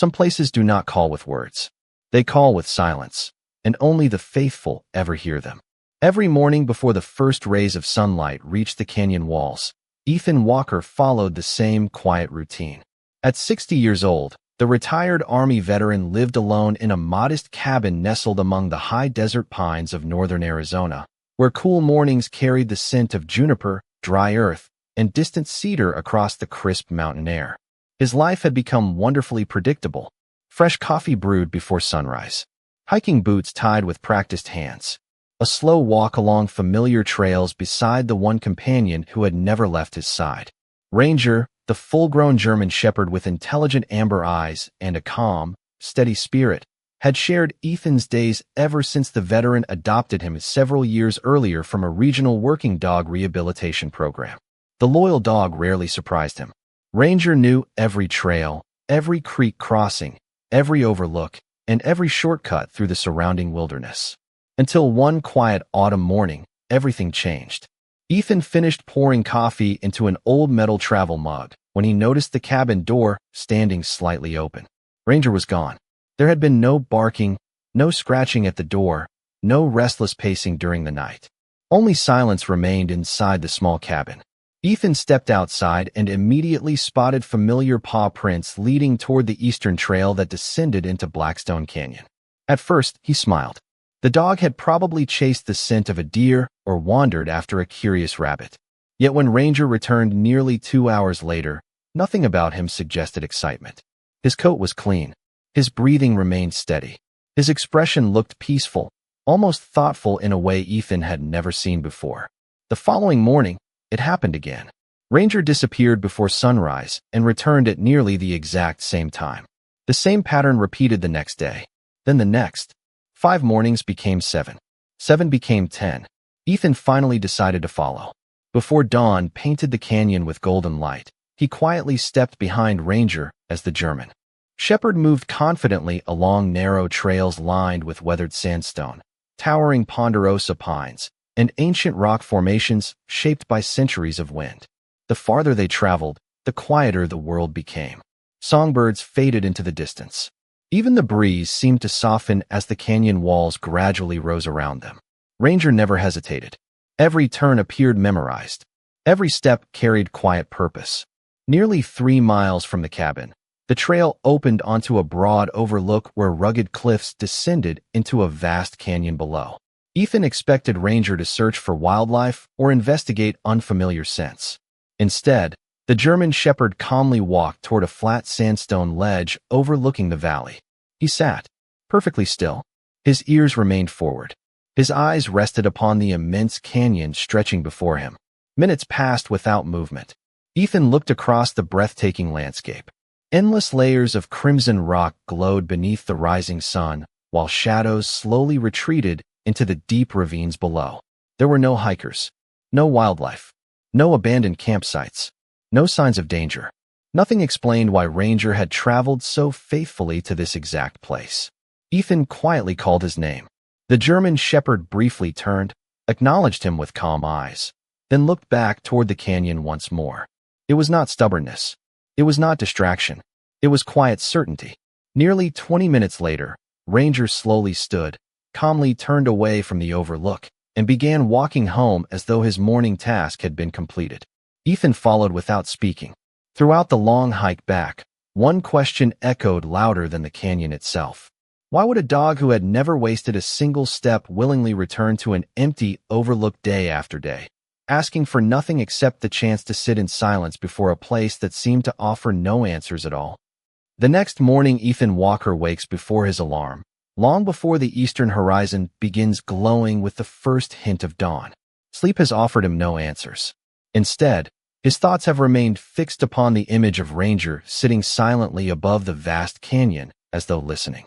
Some places do not call with words. They call with silence, and only the faithful ever hear them. Every morning before the first rays of sunlight reached the canyon walls, Ethan Walker followed the same quiet routine. At 60 years old, the retired Army veteran lived alone in a modest cabin nestled among the high desert pines of northern Arizona, where cool mornings carried the scent of juniper, dry earth, and distant cedar across the crisp mountain air. His life had become wonderfully predictable. Fresh coffee brewed before sunrise, hiking boots tied with practiced hands, a slow walk along familiar trails beside the one companion who had never left his side. Ranger, the full-grown German shepherd with intelligent amber eyes and a calm, steady spirit, had shared Ethan's days ever since the veteran adopted him several years earlier from a regional working dog rehabilitation program. The loyal dog rarely surprised him. Ranger knew every trail, every creek crossing, every overlook, and every shortcut through the surrounding wilderness. Until one quiet autumn morning, everything changed. Ethan finished pouring coffee into an old metal travel mug when he noticed the cabin door standing slightly open. Ranger was gone. There had been no barking, no scratching at the door, no restless pacing during the night. Only silence remained inside the small cabin. Ethan stepped outside and immediately spotted familiar paw prints leading toward the eastern trail that descended into Blackstone Canyon. At first, he smiled. The dog had probably chased the scent of a deer or wandered after a curious rabbit. Yet when Ranger returned nearly 2 hours later, nothing about him suggested excitement. His coat was clean. His breathing remained steady. His expression looked peaceful, almost thoughtful in a way Ethan had never seen before. The following morning, it happened again. Ranger disappeared before sunrise and returned at nearly the exact same time. The same pattern repeated the next day. Then the next. 5 mornings became 7. 7 became 10. Ethan finally decided to follow. Before dawn painted the canyon with golden light, he quietly stepped behind Ranger as the German shepherd moved confidently along narrow trails lined with weathered sandstone, towering ponderosa pines, and ancient rock formations shaped by centuries of wind. The farther they traveled, the quieter the world became. Songbirds faded into the distance. Even the breeze seemed to soften as the canyon walls gradually rose around them. Ranger never hesitated. Every turn appeared memorized. Every step carried quiet purpose. Nearly 3 miles from the cabin, the trail opened onto a broad overlook where rugged cliffs descended into a vast canyon below. Ethan expected Ranger to search for wildlife or investigate unfamiliar scents. Instead, the German shepherd calmly walked toward a flat sandstone ledge overlooking the valley. He sat, perfectly still. His ears remained forward. His eyes rested upon the immense canyon stretching before him. Minutes passed without movement. Ethan looked across the breathtaking landscape. Endless layers of crimson rock glowed beneath the rising sun, while shadows slowly retreated into the deep ravines below. There were no hikers, no wildlife, no abandoned campsites, no signs of danger. Nothing explained why Ranger had traveled so faithfully to this exact place. Ethan quietly called his name. The German shepherd briefly turned, acknowledged him with calm eyes, then looked back toward the canyon once more. It was not stubbornness. It was not distraction. It was quiet certainty. Nearly 20 minutes later, Ranger slowly stood, calmly turned away from the overlook, and began walking home as though his morning task had been completed. Ethan followed without speaking. Throughout the long hike back, one question echoed louder than the canyon itself. Why would a dog who had never wasted a single step willingly return to an empty, overlooked day after day, asking for nothing except the chance to sit in silence before a place that seemed to offer no answers at all? The next morning, Ethan Walker wakes before his alarm, long before the eastern horizon begins glowing with the first hint of dawn. Sleep has offered him no answers. Instead, his thoughts have remained fixed upon the image of Ranger sitting silently above the vast canyon as though listening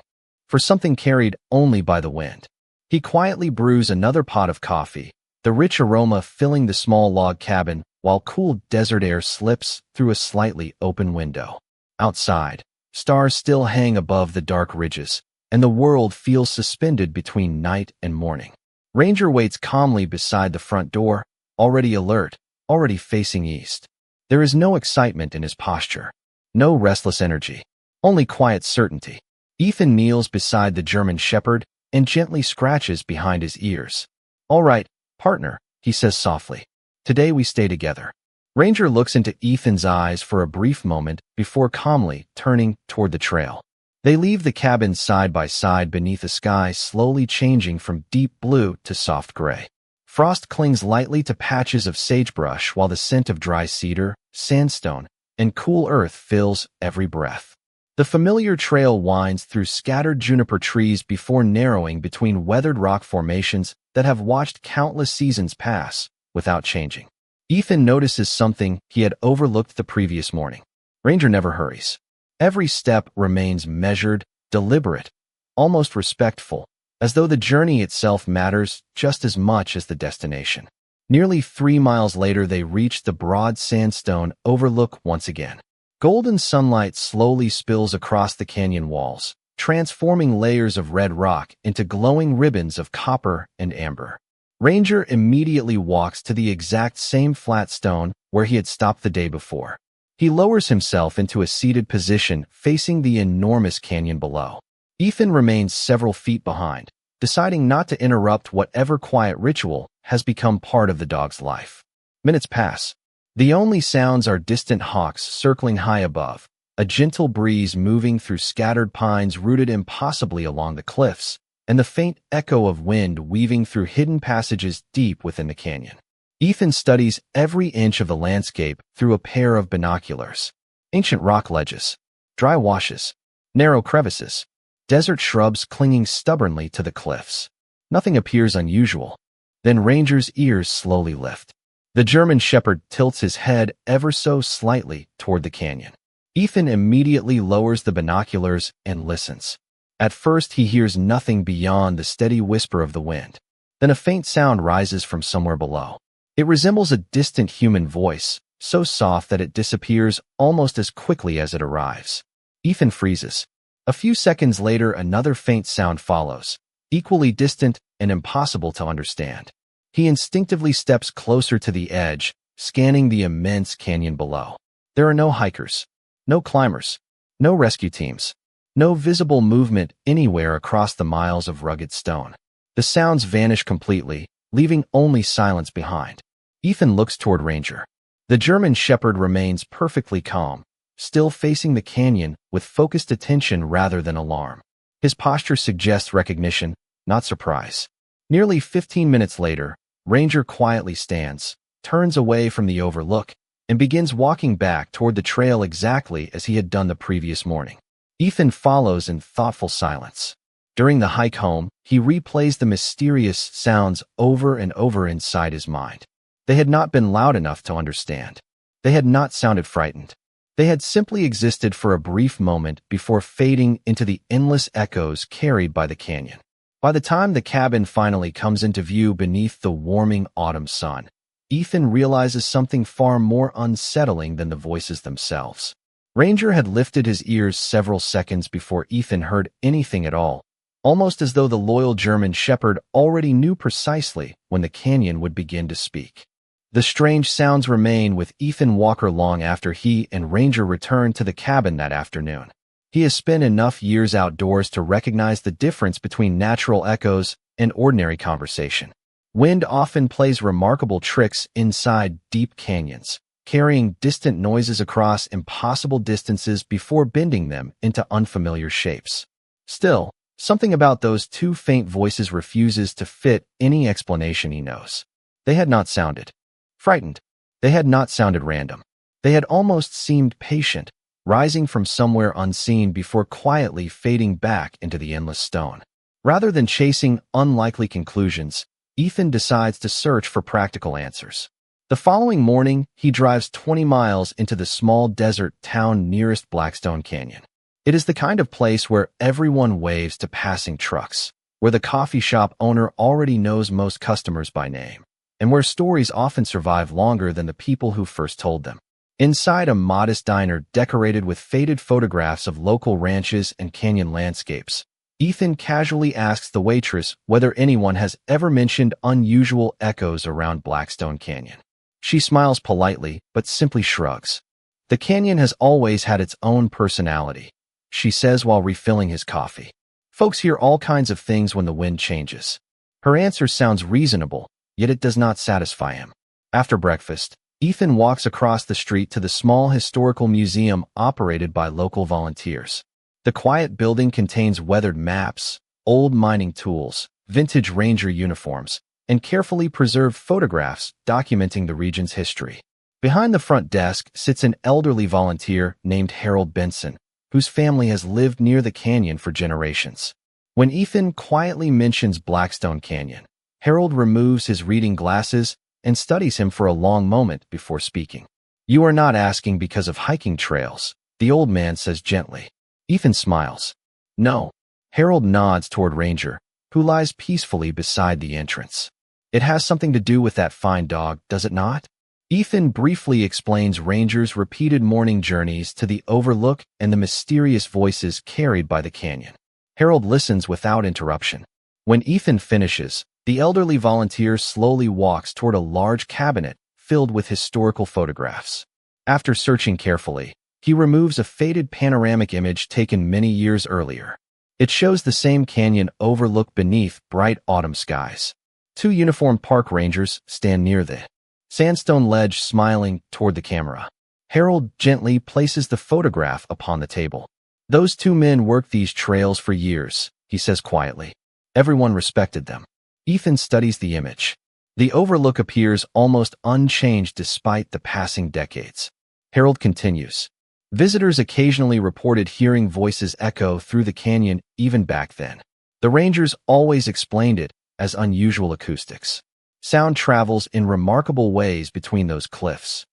for something carried only by the wind. He quietly brews another pot of coffee, the rich aroma filling the small log cabin while cool desert air slips through a slightly open window. Outside, stars still hang above the dark ridges, and the world feels suspended between night and morning. Ranger waits calmly beside the front door, already alert, already facing east. There is no excitement in his posture, no restless energy, only quiet certainty. Ethan kneels beside the German Shepherd and gently scratches behind his ears. "All right, partner," he says softly. "Today we stay together." Ranger looks into Ethan's eyes for a brief moment before calmly turning toward the trail. They leave the cabin side by side beneath a sky slowly changing from deep blue to soft gray. Frost clings lightly to patches of sagebrush while the scent of dry cedar, sandstone, and cool earth fills every breath. The familiar trail winds through scattered juniper trees before narrowing between weathered rock formations that have watched countless seasons pass without changing. Ethan notices something he had overlooked the previous morning. Ranger never hurries. Every step remains measured, deliberate, almost respectful, as though the journey itself matters just as much as the destination. Nearly 3 miles later, they reach the broad sandstone overlook once again. Golden sunlight slowly spills across the canyon walls, transforming layers of red rock into glowing ribbons of copper and amber. Ranger immediately walks to the exact same flat stone where he had stopped the day before. He lowers himself into a seated position facing the enormous canyon below. Ethan remains several feet behind, deciding not to interrupt whatever quiet ritual has become part of the dog's life. Minutes pass. The only sounds are distant hawks circling high above, a gentle breeze moving through scattered pines rooted impossibly along the cliffs, and the faint echo of wind weaving through hidden passages deep within the canyon. Ethan studies every inch of the landscape through a pair of binoculars. Ancient rock ledges, dry washes, narrow crevices, desert shrubs clinging stubbornly to the cliffs. Nothing appears unusual. Then Ranger's ears slowly lift. The German Shepherd tilts his head ever so slightly toward the canyon. Ethan immediately lowers the binoculars and listens. At first, he hears nothing beyond the steady whisper of the wind. Then a faint sound rises from somewhere below. It resembles a distant human voice, so soft that it disappears almost as quickly as it arrives. Ethan freezes. A few seconds later, another faint sound follows, equally distant and impossible to understand. He instinctively steps closer to the edge, scanning the immense canyon below. There are no hikers, no climbers, no rescue teams, no visible movement anywhere across the miles of rugged stone. The sounds vanish completely, leaving only silence behind. Ethan looks toward Ranger. The German Shepherd remains perfectly calm, still facing the canyon with focused attention rather than alarm. His posture suggests recognition, not surprise. Nearly 15 minutes later, Ranger quietly stands, turns away from the overlook, and begins walking back toward the trail exactly as he had done the previous morning. Ethan follows in thoughtful silence. During the hike home, he replays the mysterious sounds over and over inside his mind. They had not been loud enough to understand. They had not sounded frightened. They had simply existed for a brief moment before fading into the endless echoes carried by the canyon. By the time the cabin finally comes into view beneath the warming autumn sun, Ethan realizes something far more unsettling than the voices themselves. Ranger had lifted his ears several seconds before Ethan heard anything at all, almost as though the loyal German Shepherd already knew precisely when the canyon would begin to speak. The strange sounds remain with Ethan Walker long after he and Ranger returned to the cabin that afternoon. He has spent enough years outdoors to recognize the difference between natural echoes and ordinary conversation. Wind often plays remarkable tricks inside deep canyons, carrying distant noises across impossible distances before bending them into unfamiliar shapes. Still, something about those two faint voices refuses to fit any explanation he knows. They had not sounded frightened. They had not sounded random. They had almost seemed patient, rising from somewhere unseen before quietly fading back into the endless stone. Rather than chasing unlikely conclusions, Ethan decides to search for practical answers. The following morning, he drives 20 miles into the small desert town nearest Blackstone Canyon. It is the kind of place where everyone waves to passing trucks, where the coffee shop owner already knows most customers by name, and where stories often survive longer than the people who first told them. Inside a modest diner decorated with faded photographs of local ranches and canyon landscapes, Ethan casually asks the waitress whether anyone has ever mentioned unusual echoes around Blackstone Canyon. She smiles politely, but simply shrugs. The canyon has always had its own personality, she says while refilling his coffee. Folks hear all kinds of things when the wind changes. Her answer sounds reasonable, yet it does not satisfy him. After breakfast, Ethan walks across the street to the small historical museum operated by local volunteers. The quiet building contains weathered maps, old mining tools, vintage ranger uniforms, and carefully preserved photographs documenting the region's history. Behind the front desk sits an elderly volunteer named Harold Benson, whose family has lived near the canyon for generations. When Ethan quietly mentions Blackstone Canyon, Harold removes his reading glasses and studies him for a long moment before speaking. "You are not asking because of hiking trails," the old man says gently. Ethan smiles. "No." Harold nods toward Ranger, who lies peacefully beside the entrance. "It has something to do with that fine dog, does it not?" Ethan briefly explains Ranger's repeated morning journeys to the overlook and the mysterious voices carried by the canyon. Harold listens without interruption. When Ethan finishes, the elderly volunteer slowly walks toward a large cabinet filled with historical photographs. After searching carefully, he removes a faded panoramic image taken many years earlier. It shows the same canyon overlook beneath bright autumn skies. Two uniformed park rangers stand near the sandstone ledge, smiling toward the camera. Harold gently places the photograph upon the table. "Those two men worked these trails for years," he says quietly. "Everyone respected them." Ethan studies the image. The overlook appears almost unchanged despite the passing decades. Harold continues. "Visitors occasionally reported hearing voices echo through the canyon even back then. The rangers always explained it as unusual acoustics. Sound travels in remarkable ways between those cliffs."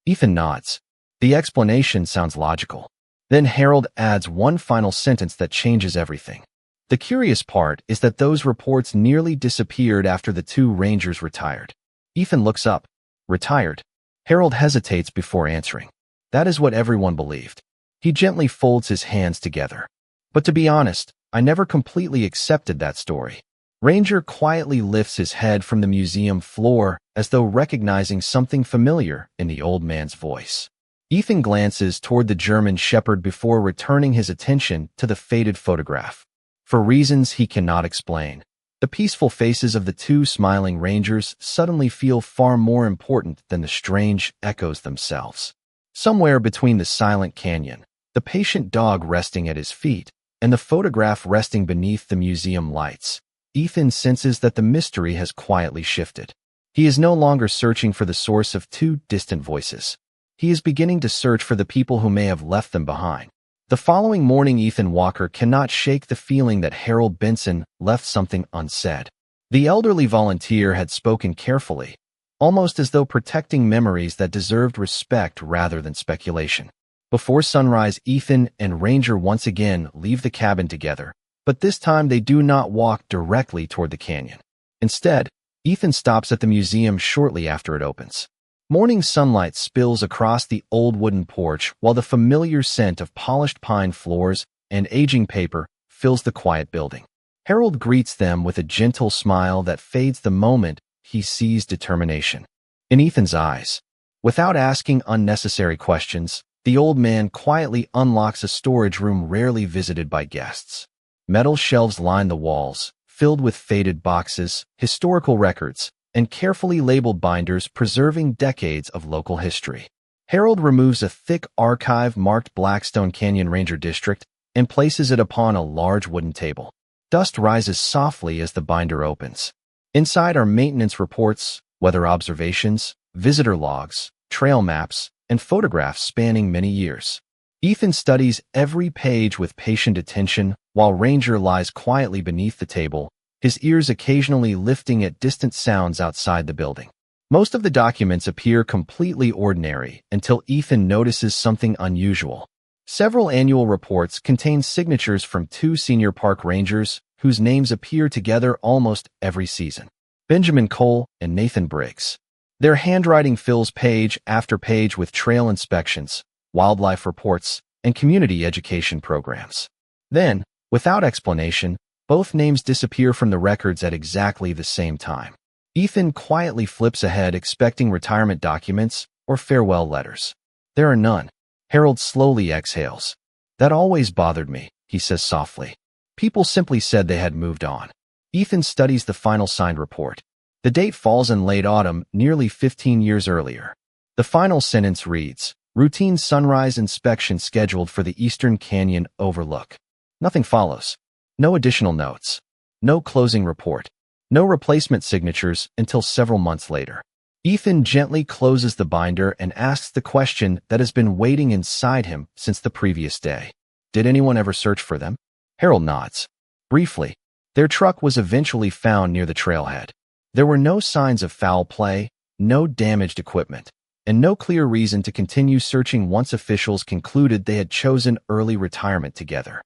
Ethan nods. The explanation sounds logical. Then Harold adds one final sentence that changes everything. "The curious part is that those reports nearly disappeared after the two rangers retired." Ethan looks up. "Retired?" Harold hesitates before answering. "That is what everyone believed." He gently folds his hands together. "But to be honest, I never completely accepted that story." Ranger quietly lifts his head from the museum floor as though recognizing something familiar in the old man's voice. Ethan glances toward the German shepherd before returning his attention to the faded photograph. For reasons he cannot explain, the peaceful faces of the two smiling rangers suddenly feel far more important than the strange echoes themselves. Somewhere between the silent canyon, the patient dog resting at his feet, and the photograph resting beneath the museum lights, Ethan senses that the mystery has quietly shifted. He is no longer searching for the source of two distant voices. He is beginning to search for the people who may have left them behind. The following morning, Ethan Walker cannot shake the feeling that Harold Benson left something unsaid. The elderly volunteer had spoken carefully, almost as though protecting memories that deserved respect rather than speculation. Before sunrise, Ethan and Ranger once again leave the cabin together, but this time they do not walk directly toward the canyon. Instead, Ethan stops at the museum shortly after it opens. Morning sunlight spills across the old wooden porch while the familiar scent of polished pine floors and aging paper fills the quiet building. Harold greets them with a gentle smile that fades the moment he sees determination in Ethan's eyes. Without asking unnecessary questions, the old man quietly unlocks a storage room rarely visited by guests. Metal shelves line the walls, filled with faded boxes, historical records, and carefully labeled binders preserving decades of local history. Harold removes a thick archive marked Blackstone Canyon Ranger District and places it upon a large wooden table. Dust rises softly as the binder opens. Inside are maintenance reports, weather observations, visitor logs, trail maps, and photographs spanning many years. Ethan studies every page with patient attention while Ranger lies quietly beneath the table, his ears occasionally lifting at distant sounds outside the building. Most of the documents appear completely ordinary until Ethan notices something unusual. Several annual reports contain signatures from two senior park rangers whose names appear together almost every season: Benjamin Cole and Nathan Briggs. Their handwriting fills page after page with trail inspections, wildlife reports, and community education programs. Then, without explanation, both names disappear from the records at exactly the same time. Ethan quietly flips ahead, expecting retirement documents or farewell letters. There are none. Harold slowly exhales. That always bothered me, he says softly. People simply said they had moved on. Ethan studies the final signed report. The date falls in late autumn, nearly 15 years earlier. The final sentence reads, "Routine sunrise inspection scheduled for the Eastern Canyon overlook." Nothing follows. No additional notes. No closing report. No replacement signatures until several months later. Ethan gently closes the binder and asks the question that has been waiting inside him since the previous day. Did anyone ever search for them? Harold nods. Briefly. Their truck was eventually found near the trailhead. There were no signs of foul play, no damaged equipment, and no clear reason to continue searching once officials concluded they had chosen early retirement together.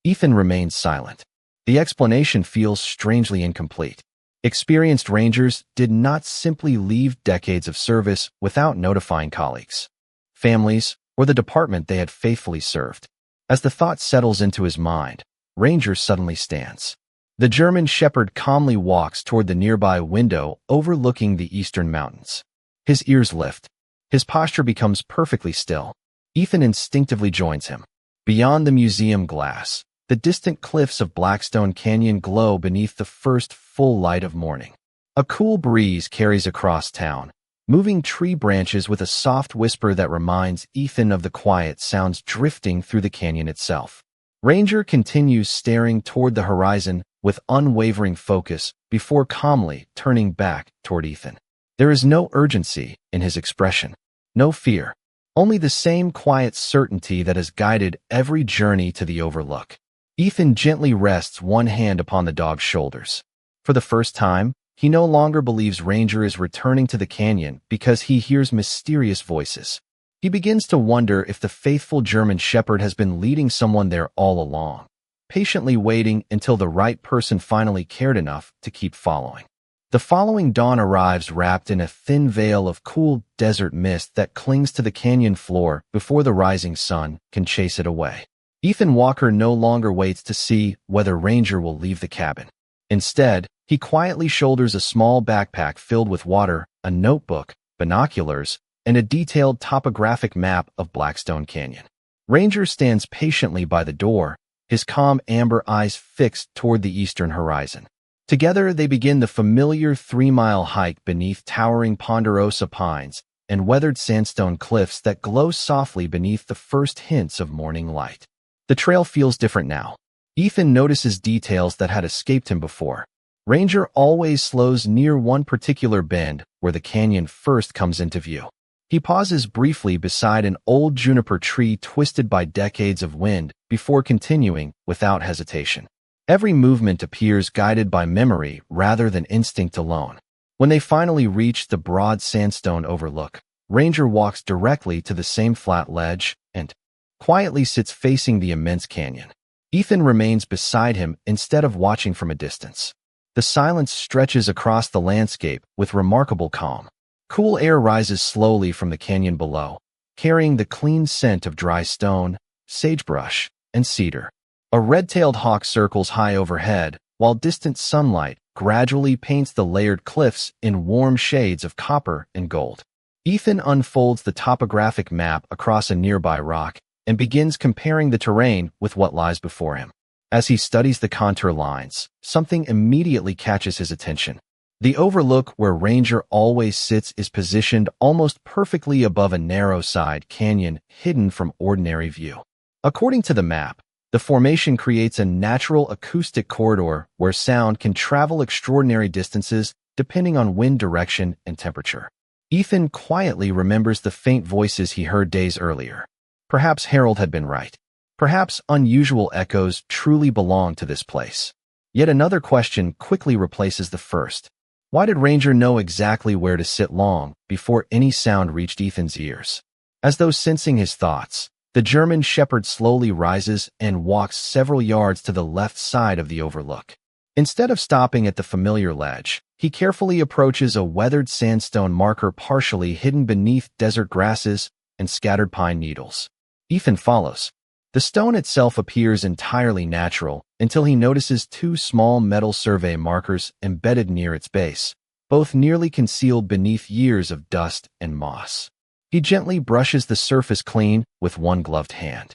Ethan remains silent. The explanation feels strangely incomplete. Experienced rangers did not simply leave decades of service without notifying colleagues, families, or the department they had faithfully served. As the thought settles into his mind, Ranger suddenly stands. The German Shepherd calmly walks toward the nearby window overlooking the eastern mountains. His ears lift. His posture becomes perfectly still. Ethan instinctively joins him. Beyond the museum glass, the distant cliffs of Blackstone Canyon glow beneath the first full light of morning. A cool breeze carries across town, moving tree branches with a soft whisper that reminds Ethan of the quiet sounds drifting through the canyon itself. Ranger continues staring toward the horizon with unwavering focus before calmly turning back toward Ethan. There is no urgency in his expression, no fear, only the same quiet certainty that has guided every journey to the overlook. Ethan gently rests one hand upon the dog's shoulders. For the first time, he no longer believes Ranger is returning to the canyon because he hears mysterious voices. He begins to wonder if the faithful German Shepherd has been leading someone there all along, patiently waiting until the right person finally cared enough to keep following. The following dawn arrives wrapped in a thin veil of cool desert mist that clings to the canyon floor before the rising sun can chase it away. Ethan Walker no longer waits to see whether Ranger will leave the cabin. Instead, he quietly shoulders a small backpack filled with water, a notebook, binoculars, and a detailed topographic map of Blackstone Canyon. Ranger stands patiently by the door, his calm amber eyes fixed toward the eastern horizon. Together, they begin the familiar 3-mile hike beneath towering ponderosa pines and weathered sandstone cliffs that glow softly beneath the first hints of morning light. The trail feels different now. Ethan notices details that had escaped him before. Ranger always slows near one particular bend where the canyon first comes into view. He pauses briefly beside an old juniper tree twisted by decades of wind before continuing without hesitation. Every movement appears guided by memory rather than instinct alone. When they finally reach the broad sandstone overlook, Ranger walks directly to the same flat ledge and quietly sits facing the immense canyon. Ethan remains beside him instead of watching from a distance. The silence stretches across the landscape with remarkable calm. Cool air rises slowly from the canyon below, carrying the clean scent of dry stone, sagebrush, and cedar. A red-tailed hawk circles high overhead, while distant sunlight gradually paints the layered cliffs in warm shades of copper and gold. Ethan unfolds the topographic map across a nearby rock and begins comparing the terrain with what lies before him. As he studies the contour lines, something immediately catches his attention. The overlook where Ranger always sits is positioned almost perfectly above a narrow side canyon hidden from ordinary view. According to the map, the formation creates a natural acoustic corridor where sound can travel extraordinary distances depending on wind direction and temperature. Ethan quietly remembers the faint voices he heard days earlier. Perhaps Harold had been right. Perhaps unusual echoes truly belong to this place. Yet another question quickly replaces the first. Why did Ranger know exactly where to sit long before any sound reached Ethan's ears? As though sensing his thoughts, the German Shepherd slowly rises and walks several yards to the left side of the overlook. Instead of stopping at the familiar ledge, he carefully approaches a weathered sandstone marker partially hidden beneath desert grasses and scattered pine needles. Ethan follows. The stone itself appears entirely natural until he notices two small metal survey markers embedded near its base, both nearly concealed beneath years of dust and moss. He gently brushes the surface clean with one gloved hand.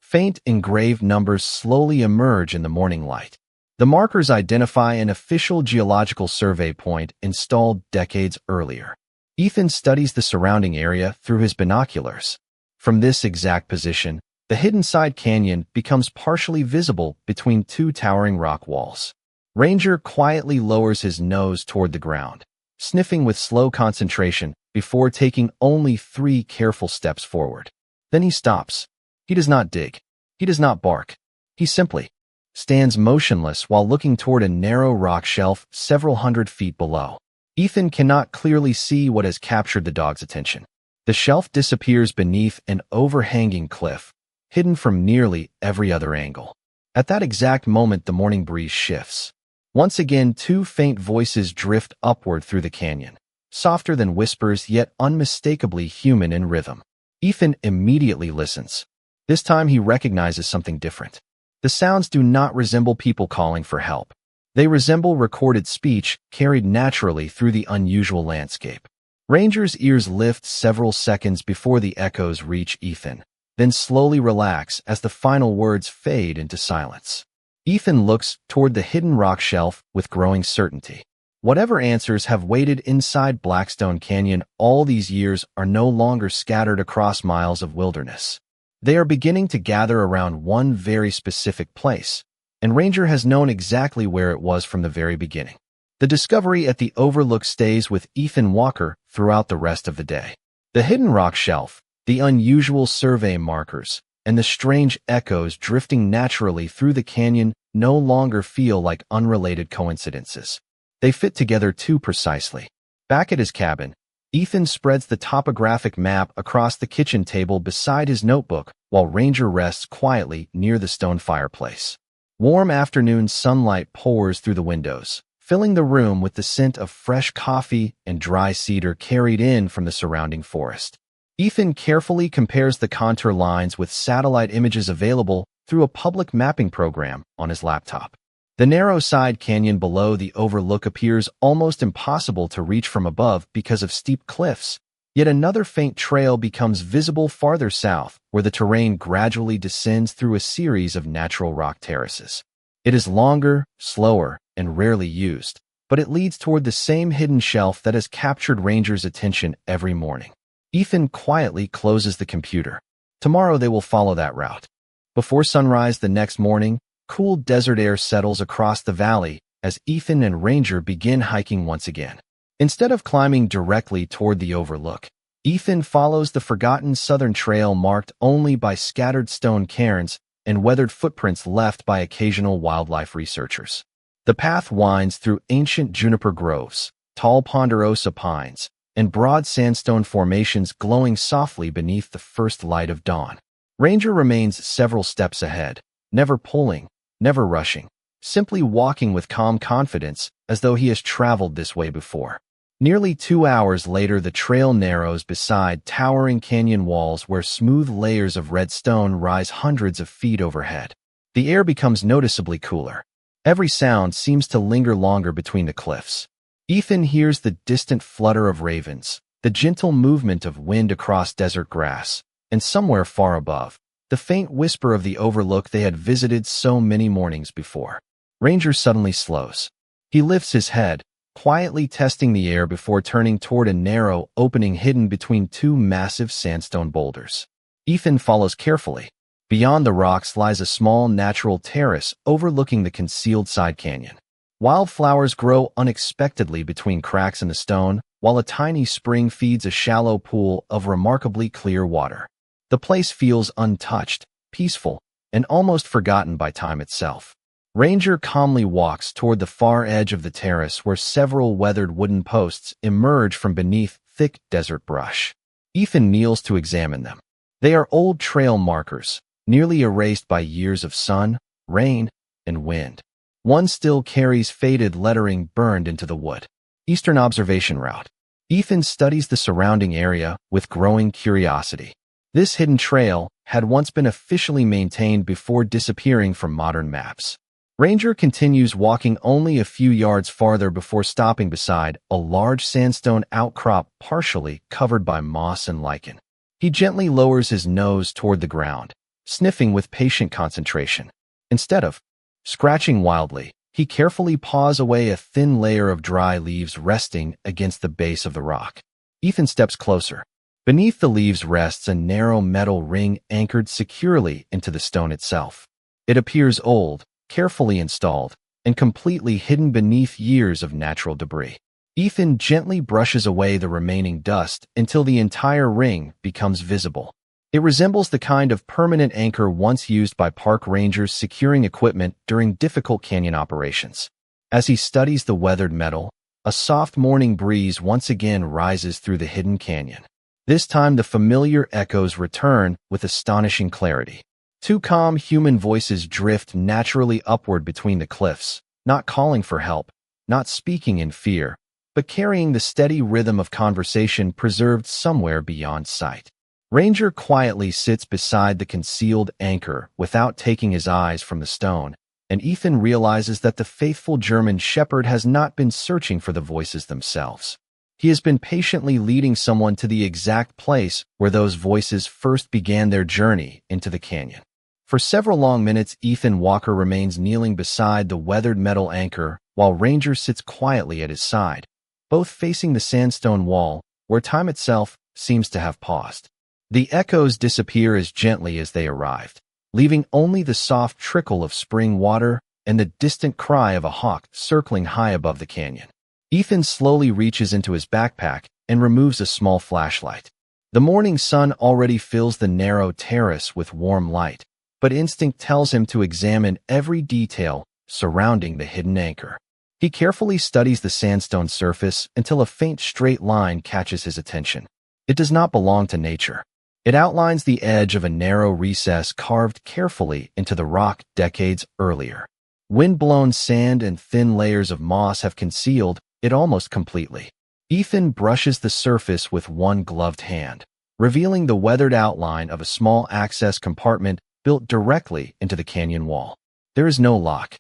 Faint engraved numbers slowly emerge in the morning light. The markers identify an official geological survey point installed decades earlier. Ethan studies the surrounding area through his binoculars. From this exact position, the hidden side canyon becomes partially visible between two towering rock walls. Ranger quietly lowers his nose toward the ground, sniffing with slow concentration before taking only 3 careful steps forward. Then he stops. He does not dig. He does not bark. He simply stands motionless while looking toward a narrow rock shelf several hundred feet below. Ethan cannot clearly see what has captured the dog's attention. The shelf disappears beneath an overhanging cliff, hidden from nearly every other angle. At that exact moment, the morning breeze shifts. Once again, 2 faint voices drift upward through the canyon, softer than whispers yet unmistakably human in rhythm. Ethan immediately listens. This time he recognizes something different. The sounds do not resemble people calling for help. They resemble recorded speech carried naturally through the unusual landscape. Ranger's ears lift several seconds before the echoes reach Ethan, then slowly relax as the final words fade into silence. Ethan looks toward the hidden rock shelf with growing certainty. Whatever answers have waited inside Blackstone Canyon all these years are no longer scattered across miles of wilderness. They are beginning to gather around one very specific place, and Ranger has known exactly where it was from the very beginning. The discovery at the overlook stays with Ethan Walker throughout the rest of the day. The hidden rock shelf, the unusual survey markers, and the strange echoes drifting naturally through the canyon no longer feel like unrelated coincidences. They fit together too precisely. Back at his cabin, Ethan spreads the topographic map across the kitchen table beside his notebook while Ranger rests quietly near the stone fireplace. Warm afternoon sunlight pours through the windows, filling the room with the scent of fresh coffee and dry cedar carried in from the surrounding forest. Ethan carefully compares the contour lines with satellite images available through a public mapping program on his laptop. The narrow side canyon below the overlook appears almost impossible to reach from above because of steep cliffs, yet another faint trail becomes visible farther south, where the terrain gradually descends through a series of natural rock terraces. It is longer, slower, and rarely used, but it leads toward the same hidden shelf that has captured Ranger's attention every morning. Ethan quietly closes the computer. Tomorrow they will follow that route. Before sunrise the next morning, cool desert air settles across the valley as Ethan and Ranger begin hiking once again. Instead of climbing directly toward the overlook, Ethan follows the forgotten southern trail marked only by scattered stone cairns and weathered footprints left by occasional wildlife researchers. The path winds through ancient juniper groves, tall ponderosa pines, and broad sandstone formations glowing softly beneath the first light of dawn. Ranger remains several steps ahead, never pulling, never rushing, simply walking with calm confidence as though he has traveled this way before. Nearly 2 hours later, the trail narrows beside towering canyon walls where smooth layers of red stone rise hundreds of feet overhead. The air becomes noticeably cooler. Every sound seems to linger longer between the cliffs. Ethan hears the distant flutter of ravens, the gentle movement of wind across desert grass, and somewhere far above, the faint whisper of the overlook they had visited so many mornings before. Ranger suddenly slows. He lifts his head, quietly testing the air before turning toward a narrow opening hidden between 2 massive sandstone boulders. Ethan follows carefully. Beyond the rocks lies a small natural terrace overlooking the concealed side canyon. Wildflowers grow unexpectedly between cracks in the stone, while a tiny spring feeds a shallow pool of remarkably clear water. The place feels untouched, peaceful, and almost forgotten by time itself. Ranger calmly walks toward the far edge of the terrace where several weathered wooden posts emerge from beneath thick desert brush. Ethan kneels to examine them. They are old trail markers, nearly erased by years of sun, rain, and wind. One still carries faded lettering burned into the wood. Eastern Observation Route. Ethan studies the surrounding area with growing curiosity. This hidden trail had once been officially maintained before disappearing from modern maps. Ranger continues walking only a few yards farther before stopping beside a large sandstone outcrop partially covered by moss and lichen. He gently lowers his nose toward the ground, sniffing with patient concentration. Instead of scratching wildly, he carefully paws away a thin layer of dry leaves resting against the base of the rock. Ethan steps closer. Beneath the leaves rests a narrow metal ring anchored securely into the stone itself. It appears old, carefully installed, and completely hidden beneath years of natural debris. Ethan gently brushes away the remaining dust until the entire ring becomes visible. It resembles the kind of permanent anchor once used by park rangers securing equipment during difficult canyon operations. As he studies the weathered metal, a soft morning breeze once again rises through the hidden canyon. This time the familiar echoes return with astonishing clarity. Two calm human voices drift naturally upward between the cliffs, not calling for help, not speaking in fear, but carrying the steady rhythm of conversation preserved somewhere beyond sight. Ranger quietly sits beside the concealed anchor without taking his eyes from the stone, and Ethan realizes that the faithful German shepherd has not been searching for the voices themselves. He has been patiently leading someone to the exact place where those voices first began their journey into the canyon. For several long minutes, Ethan Walker remains kneeling beside the weathered metal anchor while Ranger sits quietly at his side, both facing the sandstone wall where time itself seems to have paused. The echoes disappear as gently as they arrived, leaving only the soft trickle of spring water and the distant cry of a hawk circling high above the canyon. Ethan slowly reaches into his backpack and removes a small flashlight. The morning sun already fills the narrow terrace with warm light, but instinct tells him to examine every detail surrounding the hidden anchor. He carefully studies the sandstone surface until a faint straight line catches his attention. It does not belong to nature. It outlines the edge of a narrow recess carved carefully into the rock decades earlier. Wind-blown sand and thin layers of moss have concealed it almost completely. Ethan brushes the surface with one gloved hand, revealing the weathered outline of a small access compartment built directly into the canyon wall. There is no lock,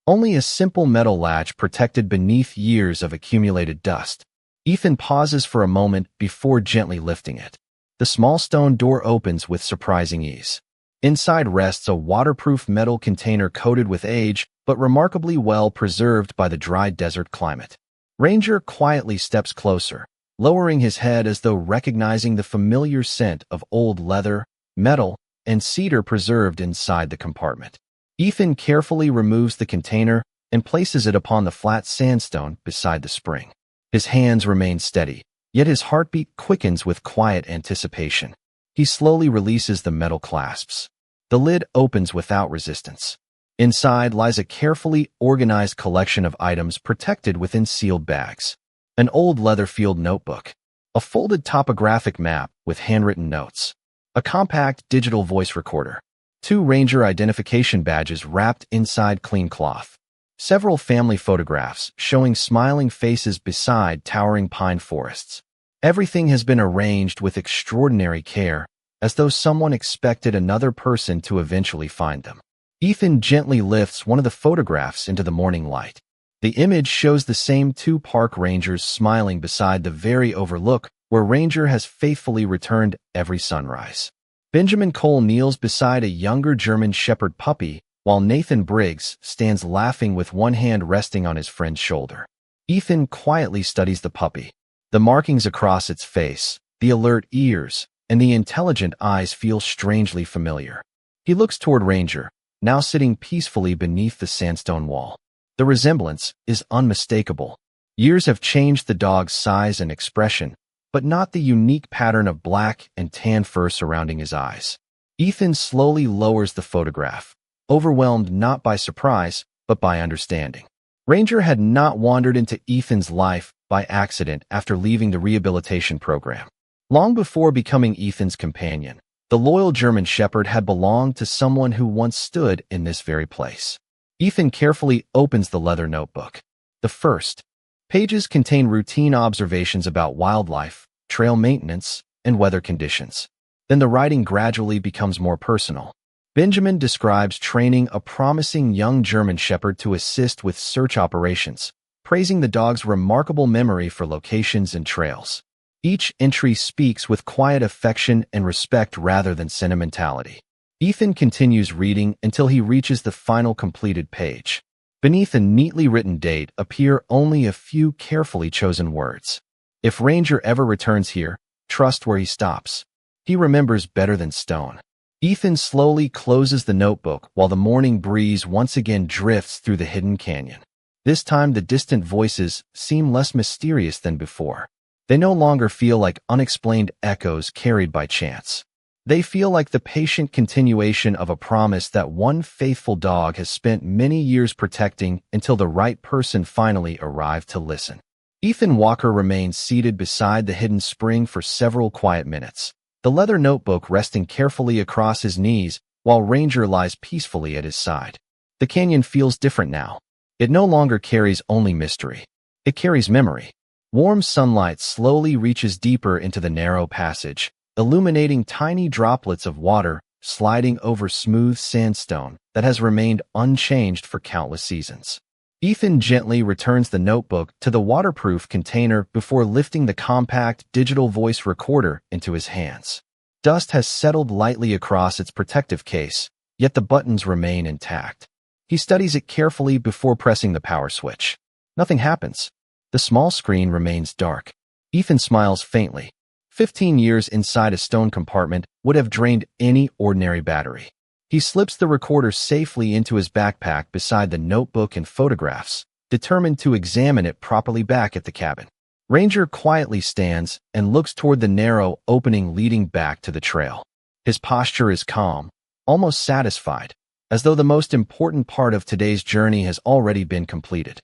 only a simple metal latch protected beneath years of accumulated dust. Ethan pauses for a moment before gently lifting it. The small stone door opens with surprising ease. Inside rests a waterproof metal container coated with age, but remarkably well preserved by the dry desert climate. Ranger quietly steps closer, lowering his head as though recognizing the familiar scent of old leather, metal, and cedar preserved inside the compartment. Ethan carefully removes the container and places it upon the flat sandstone beside the spring. His hands remain steady, yet his heartbeat quickens with quiet anticipation. He slowly releases the metal clasps. The lid opens without resistance. Inside lies a carefully organized collection of items protected within sealed bags. An old leather-filled notebook, a folded topographic map with handwritten notes, a compact digital voice recorder, 2 Ranger identification badges wrapped inside clean cloth, several family photographs showing smiling faces beside towering pine forests. Everything has been arranged with extraordinary care, as though someone expected another person to eventually find them. Ethan gently lifts one of the photographs into the morning light. The image shows the same 2 park rangers smiling beside the very overlook where Ranger has faithfully returned every sunrise. Benjamin Cole kneels beside a younger German shepherd puppy, while Nathan Briggs stands laughing with one hand resting on his friend's shoulder. Ethan quietly studies the puppy. The markings across its face, the alert ears, and the intelligent eyes feel strangely familiar. He looks toward Ranger, now sitting peacefully beneath the sandstone wall. The resemblance is unmistakable. Years have changed the dog's size and expression, but not the unique pattern of black and tan fur surrounding his eyes. Ethan slowly lowers the photograph, overwhelmed not by surprise, but by understanding. Ranger had not wandered into Ethan's life by accident after leaving the rehabilitation program. Long before becoming Ethan's companion, the loyal German shepherd had belonged to someone who once stood in this very place. Ethan carefully opens the leather notebook. The first pages contain routine observations about wildlife, trail maintenance, and weather conditions. Then the writing gradually becomes more personal. Benjamin describes training a promising young German shepherd to assist with search operations, praising the dog's remarkable memory for locations and trails. Each entry speaks with quiet affection and respect rather than sentimentality. Ethan continues reading until he reaches the final completed page. Beneath a neatly written date appear only a few carefully chosen words. If Ranger ever returns here, trust where he stops. He remembers better than stone. Ethan slowly closes the notebook while the morning breeze once again drifts through the hidden canyon. This time the distant voices seem less mysterious than before. They no longer feel like unexplained echoes carried by chance. They feel like the patient continuation of a promise that one faithful dog has spent many years protecting until the right person finally arrived to listen. Ethan Walker remains seated beside the hidden spring for several quiet minutes, the leather notebook resting carefully across his knees while Ranger lies peacefully at his side. The canyon feels different now. It no longer carries only mystery. It carries memory. Warm sunlight slowly reaches deeper into the narrow passage, illuminating tiny droplets of water sliding over smooth sandstone that has remained unchanged for countless seasons. Ethan gently returns the notebook to the waterproof container before lifting the compact digital voice recorder into his hands. Dust has settled lightly across its protective case, yet the buttons remain intact. He studies it carefully before pressing the power switch. Nothing happens. The small screen remains dark. Ethan smiles faintly. 15 years inside a stone compartment would have drained any ordinary battery. He slips the recorder safely into his backpack beside the notebook and photographs, determined to examine it properly back at the cabin. Ranger quietly stands and looks toward the narrow opening leading back to the trail. His posture is calm, almost satisfied, as though the most important part of today's journey has already been completed.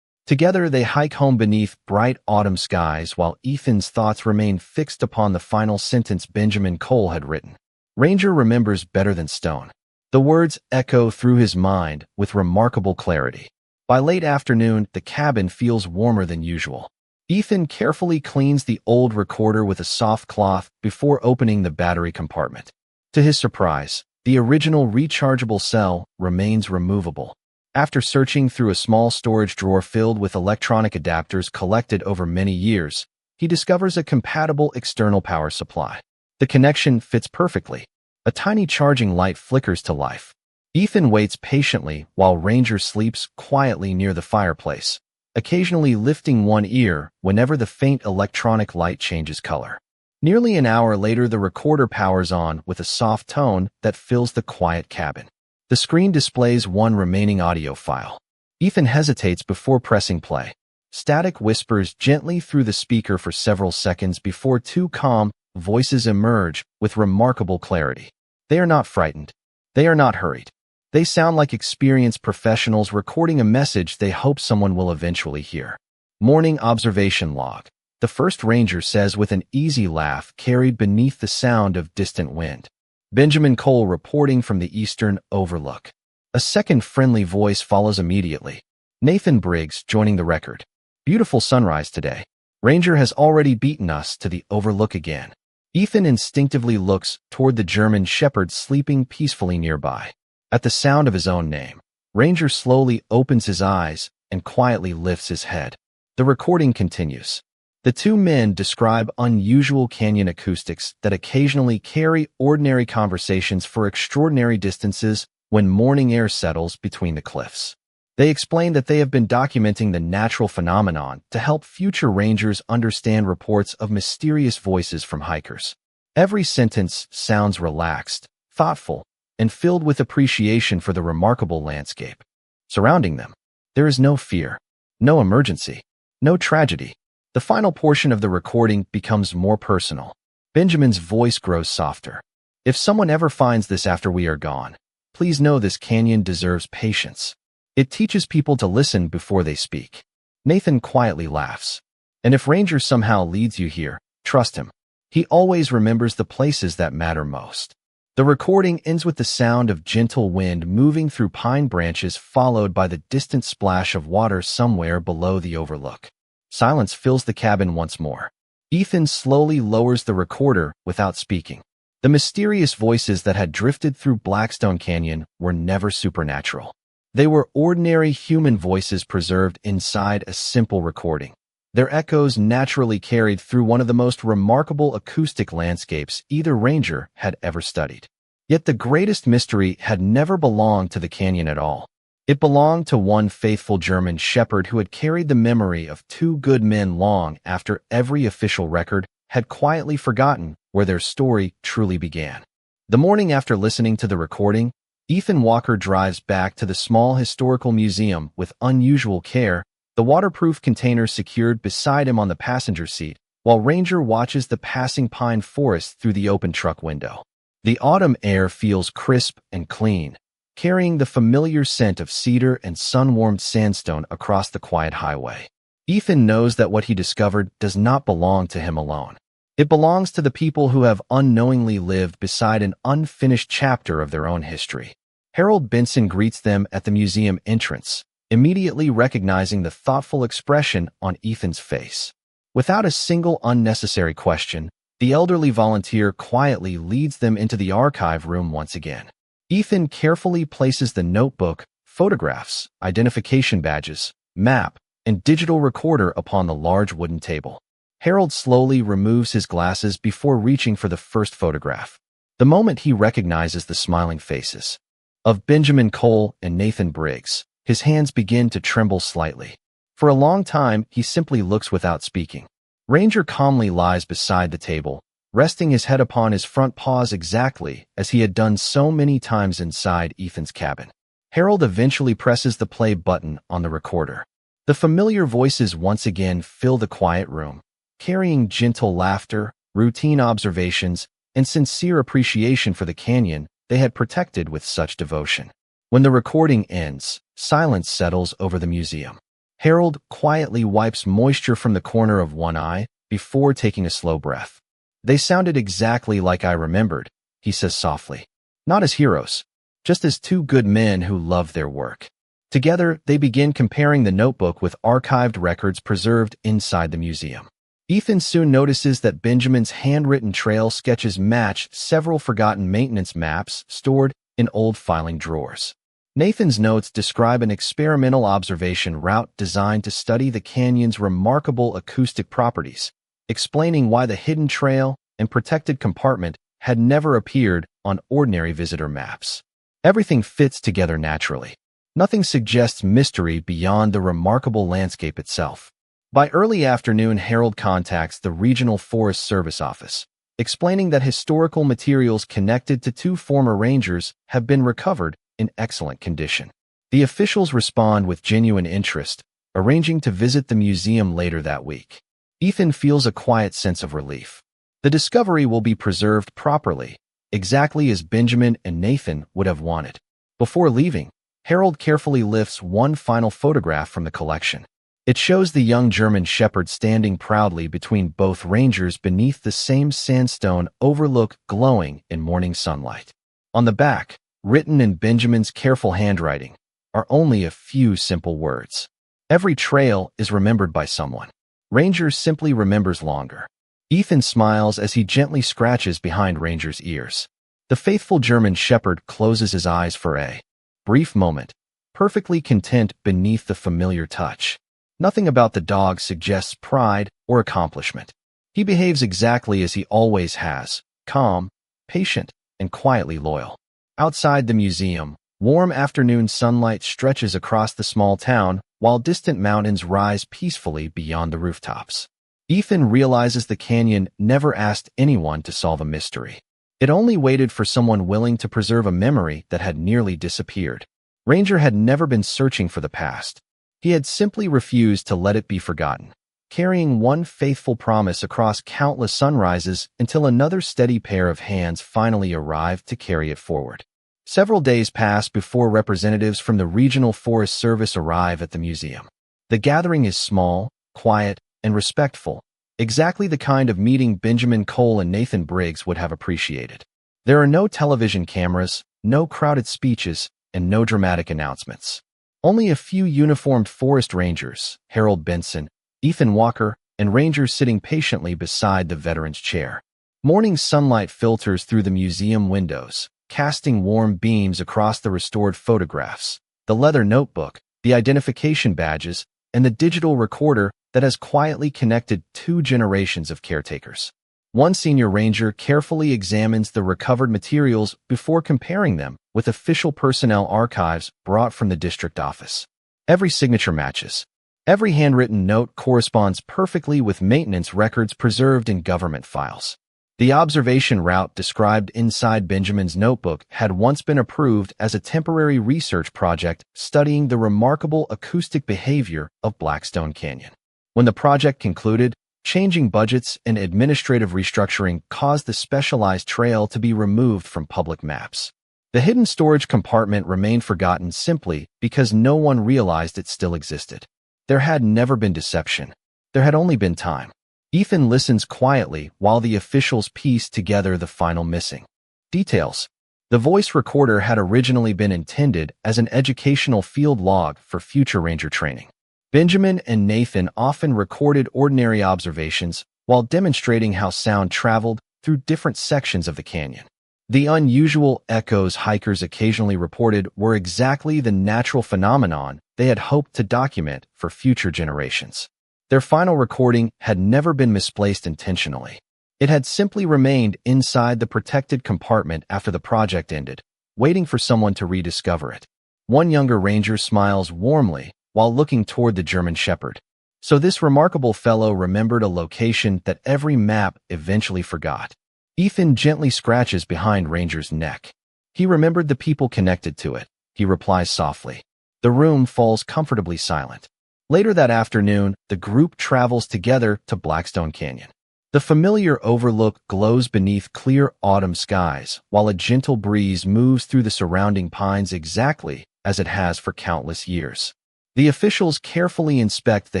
Together they hike home beneath bright autumn skies while Ethan's thoughts remain fixed upon the final sentence Benjamin Cole had written. Ranger remembers better than stone. The words echo through his mind with remarkable clarity. By late afternoon, the cabin feels warmer than usual. Ethan carefully cleans the old recorder with a soft cloth before opening the battery compartment. To his surprise, the original rechargeable cell remains removable. After searching through a small storage drawer filled with electronic adapters collected over many years, he discovers a compatible external power supply. The connection fits perfectly. A tiny charging light flickers to life. Ethan waits patiently while Ranger sleeps quietly near the fireplace, occasionally lifting one ear whenever the faint electronic light changes color. Nearly an hour later, the recorder powers on with a soft tone that fills the quiet cabin. The screen displays one remaining audio file. Ethan hesitates before pressing play. Static whispers gently through the speaker for several seconds before two calm voices emerge with remarkable clarity. They are not frightened. They are not hurried. They sound like experienced professionals recording a message they hope someone will eventually hear. Morning observation log. The first Ranger says with an easy laugh carried beneath the sound of distant wind. Benjamin Cole reporting from the Eastern Overlook. A second friendly voice follows immediately. Nathan Briggs joining the record. Beautiful sunrise today. Ranger has already beaten us to the Overlook again. Ethan instinctively looks toward the German shepherd sleeping peacefully nearby. At the sound of his own name, Ranger slowly opens his eyes and quietly lifts his head. The recording continues. The two men describe unusual canyon acoustics that occasionally carry ordinary conversations for extraordinary distances when morning air settles between the cliffs. They explain that they have been documenting the natural phenomenon to help future rangers understand reports of mysterious voices from hikers. Every sentence sounds relaxed, thoughtful, and filled with appreciation for the remarkable landscape surrounding them. There is no fear, no emergency, no tragedy. The final portion of the recording becomes more personal. Benjamin's voice grows softer. If someone ever finds this after we are gone, please know this canyon deserves patience. It teaches people to listen before they speak. Nathan quietly laughs. And if Ranger somehow leads you here, trust him. He always remembers the places that matter most. The recording ends with the sound of gentle wind moving through pine branches, followed by the distant splash of water somewhere below the overlook. Silence fills the cabin once more. Ethan slowly lowers the recorder without speaking. The mysterious voices that had drifted through Blackstone Canyon were never supernatural. They were ordinary human voices preserved inside a simple recording. Their echoes naturally carried through one of the most remarkable acoustic landscapes either Ranger had ever studied. Yet the greatest mystery had never belonged to the canyon at all. It belonged to one faithful German shepherd who had carried the memory of two good men long after every official record had quietly forgotten where their story truly began. The morning after listening to the recording, Ethan Walker drives back to the small historical museum with unusual care, the waterproof container secured beside him on the passenger seat, while Ranger watches the passing pine forest through the open truck window. The autumn air feels crisp and clean, carrying the familiar scent of cedar and sun-warmed sandstone across the quiet highway. Ethan knows that what he discovered does not belong to him alone. It belongs to the people who have unknowingly lived beside an unfinished chapter of their own history. Harold Benson greets them at the museum entrance, immediately recognizing the thoughtful expression on Ethan's face. Without a single unnecessary question, the elderly volunteer quietly leads them into the archive room once again. Ethan carefully places the notebook, photographs, identification badges, map, and digital recorder upon the large wooden table. Harold slowly removes his glasses before reaching for the first photograph. The moment he recognizes the smiling faces of Benjamin Cole and Nathan Briggs, his hands begin to tremble slightly. For a long time, he simply looks without speaking. Ranger calmly lies beside the table, resting his head upon his front paws exactly as he had done so many times inside Ethan's cabin. Harold eventually presses the play button on the recorder. The familiar voices once again fill the quiet room, carrying gentle laughter, routine observations, and sincere appreciation for the canyon they had protected with such devotion. When the recording ends, silence settles over the museum. Harold quietly wipes moisture from the corner of one eye before taking a slow breath. "They sounded exactly like I remembered," he says softly. "Not as heroes, just as two good men who loved their work." Together, they begin comparing the notebook with archived records preserved inside the museum. Ethan soon notices that Benjamin's handwritten trail sketches match several forgotten maintenance maps stored in old filing drawers. Nathan's notes describe an experimental observation route designed to study the canyon's remarkable acoustic properties, explaining why the hidden trail and protected compartment had never appeared on ordinary visitor maps. Everything fits together naturally. Nothing suggests mystery beyond the remarkable landscape itself. By early afternoon, Harold contacts the Regional Forest Service office, explaining that historical materials connected to two former rangers have been recovered in excellent condition. The officials respond with genuine interest, arranging to visit the museum later that week. Ethan feels a quiet sense of relief. The discovery will be preserved properly, exactly as Benjamin and Nathan would have wanted. Before leaving, Harold carefully lifts one final photograph from the collection. It shows the young German shepherd standing proudly between both rangers beneath the same sandstone overlook glowing in morning sunlight. On the back, written in Benjamin's careful handwriting, are only a few simple words. "Every trail is remembered by someone. Ranger simply remembers longer." Ethan smiles as he gently scratches behind Ranger's ears. The faithful German shepherd closes his eyes for a brief moment, perfectly content beneath the familiar touch. Nothing about the dog suggests pride or accomplishment. He behaves exactly as he always has, calm, patient, and quietly loyal. Outside the museum, warm afternoon sunlight stretches across the small town, while distant mountains rise peacefully beyond the rooftops. Ethan realizes the canyon never asked anyone to solve a mystery. It only waited for someone willing to preserve a memory that had nearly disappeared. Ranger had never been searching for the past. He had simply refused to let it be forgotten, carrying one faithful promise across countless sunrises until another steady pair of hands finally arrived to carry it forward. Several days pass before representatives from the Regional Forest Service arrive at the museum. The gathering is small, quiet, and respectful, exactly the kind of meeting Benjamin Cole and Nathan Briggs would have appreciated. There are no television cameras, no crowded speeches, and no dramatic announcements. Only a few uniformed forest rangers, Harold Benson, Ethan Walker, and rangers sitting patiently beside the veteran's chair. Morning sunlight filters through the museum windows, casting warm beams across the restored photographs, the leather notebook, the identification badges, and the digital recorder that has quietly connected two generations of caretakers. One senior ranger carefully examines the recovered materials before comparing them with official personnel archives brought from the district office. Every signature matches. Every handwritten note corresponds perfectly with maintenance records preserved in government files. The observation route described inside Benjamin's notebook had once been approved as a temporary research project studying the remarkable acoustic behavior of Blackstone Canyon. When the project concluded, changing budgets and administrative restructuring caused the specialized trail to be removed from public maps. The hidden storage compartment remained forgotten simply because no one realized it still existed. There had never been deception. There had only been time. Ethan listens quietly while the officials piece together the final missing details. The voice recorder had originally been intended as an educational field log for future ranger training. Benjamin and Nathan often recorded ordinary observations while demonstrating how sound traveled through different sections of the canyon. The unusual echoes hikers occasionally reported were exactly the natural phenomenon they had hoped to document for future generations. Their final recording had never been misplaced intentionally. It had simply remained inside the protected compartment after the project ended, waiting for someone to rediscover it. One younger ranger smiles warmly while looking toward the German shepherd. So this remarkable fellow remembered a location that every map eventually forgot. Ethan gently scratches behind Ranger's neck. He remembered the people connected to it, he replies softly. The room falls comfortably silent. Later that afternoon, the group travels together to Blackstone Canyon. The familiar overlook glows beneath clear autumn skies, while a gentle breeze moves through the surrounding pines exactly as it has for countless years. The officials carefully inspect the